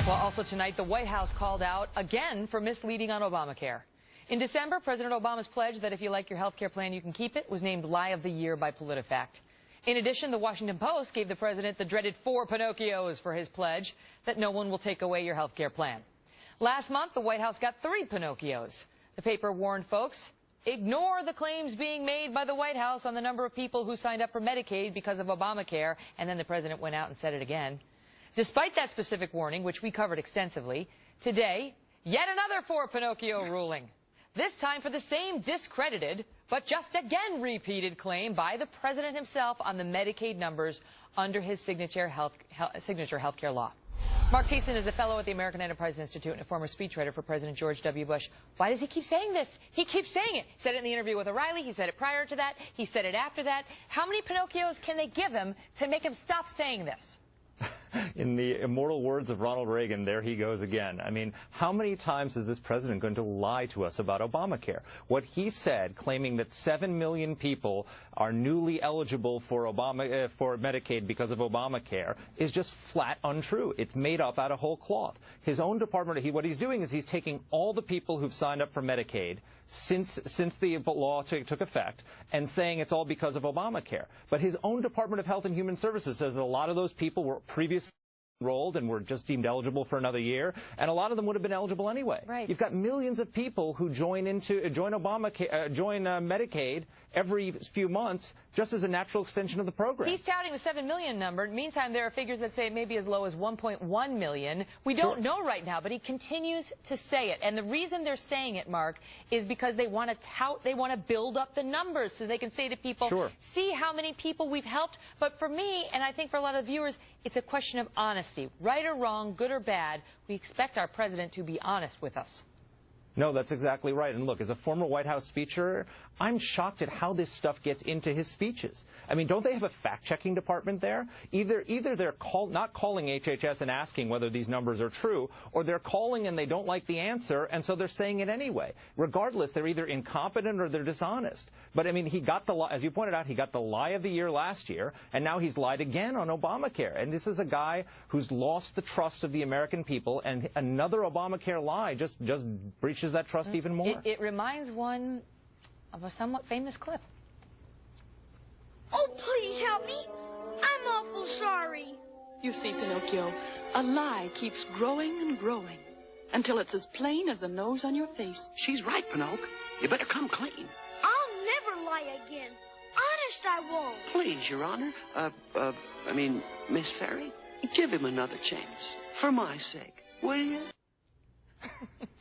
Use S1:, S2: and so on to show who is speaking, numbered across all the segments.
S1: Well, also tonight, the White House called out again for misleading on Obamacare. In December, President Obama's pledge that if you like your health care plan, you can keep it was named Lie of the Year by PolitiFact. In addition, the Washington Post gave the president the dreaded 4 Pinocchios for his pledge that no one will take away your health care plan. Last month, the White House got 3 Pinocchios. The paper warned folks, ignore the claims being made by the White House on the number of people who signed up for Medicaid because of Obamacare, and then the president went out and said it again. Despite that specific warning, which we covered extensively, today, yet another 4 Pinocchio ruling. This time for the same discredited, but just again repeated claim by the president himself on the Medicaid numbers under his signature health care law. Mark Thiessen is a fellow at the American Enterprise Institute and a former speechwriter for President George W. Bush. Why does he keep saying this? He keeps saying it. He said it in the interview with O'Reilly. He said it prior to that. He said it after that. How many Pinocchios can they give him to make him stop saying this?
S2: In the immortal words of Ronald Reagan, there he goes again. I mean, how many times is this president going to lie to us about Obamacare? What he said, claiming that 7 million people are newly eligible for for Medicaid because of Obamacare, is just flat untrue. It's made up out of whole cloth. His own department, what he's doing is he's taking all the people who've signed up for Medicaid since the law took effect and saying it's all because of Obamacare. But his own Department of Health and Human Services says that a lot of those people were previously enrolled and were just deemed eligible for another year, and a lot of them would have been eligible anyway.
S1: Right.
S2: You've got millions of people who join Medicaid every few months just as a natural extension of the program.
S1: He's touting the 7 million number. Meantime, there are figures that say it may be as low as 1.1 million. We don't know right now, but he continues to say it. And the reason they're saying it, Mark, is because they want to tout, they want to build up the numbers so they can say to people, see how many people we've helped. But for me, and I think for a lot of viewers, it's a question of honesty. Right or wrong, good or bad, we expect our president to be honest with us.
S2: No, that's exactly right. And look, as a former White House speechwriter, I'm shocked at how this stuff gets into his speeches. I mean, don't they have a fact-checking department there? Either they're not calling HHS and asking whether these numbers are true, or they're calling and they don't like the answer, and so they're saying it anyway. Regardless, they're either incompetent or they're dishonest. But, I mean, he got as you pointed out, he got the lie of the year last year, and now he's lied again on Obamacare. And this is a guy who's lost the trust of the American people, and another Obamacare lie just breaches that trust even more.
S1: It reminds one of a somewhat famous clip.
S3: Oh, please help me. I'm awful sorry.
S4: You see, Pinocchio, a lie keeps growing and growing until it's as plain as the nose on your face.
S5: She's right, Pinocchio. You better come clean.
S3: I'll never lie again. Honest, I won't.
S5: Please, Your Honor. Miss Ferry, give him another chance. For my sake, will you?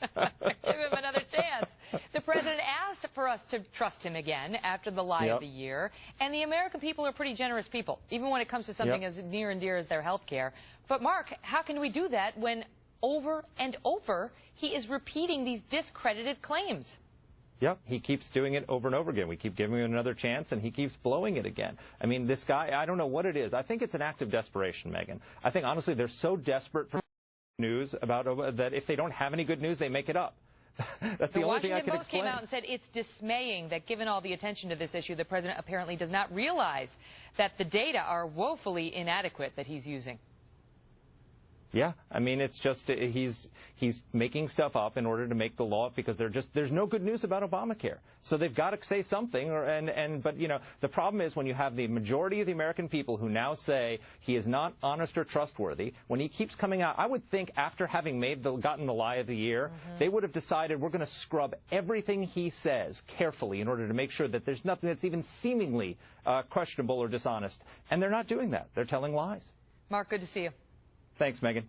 S1: Give him another chance. The president asked for us to trust him again after the lie of the year. And the American people are pretty generous people, even when it comes to something as near and dear as their health care. But, Mark, how can we do that when over and over he is repeating these discredited claims?
S2: Yep, he keeps doing it over and over again. We keep giving him another chance, and he keeps blowing it again. I mean, this guy, I don't know what it is. I think it's an act of desperation, Megan. I think, honestly, they're so desperate for news about that if they don't have any good news, they make it up. That's the only thing I can explain.
S1: The Washington Post came out and said it's dismaying that given all the attention to this issue, the president apparently does not realize that the data are woefully inadequate that he's using.
S2: Yeah, I mean, it's just he's making stuff up in order to make the law because there's no good news about Obamacare. So they've got to say something but you know, the problem is when you have the majority of the American people who now say he is not honest or trustworthy, when he keeps coming out, I would think after having gotten the lie of the year, they would have decided we're going to scrub everything he says carefully in order to make sure that there's nothing that's even seemingly questionable or dishonest. And they're not doing that. They're telling lies.
S1: Mark, good to see you.
S2: Thanks, Megan.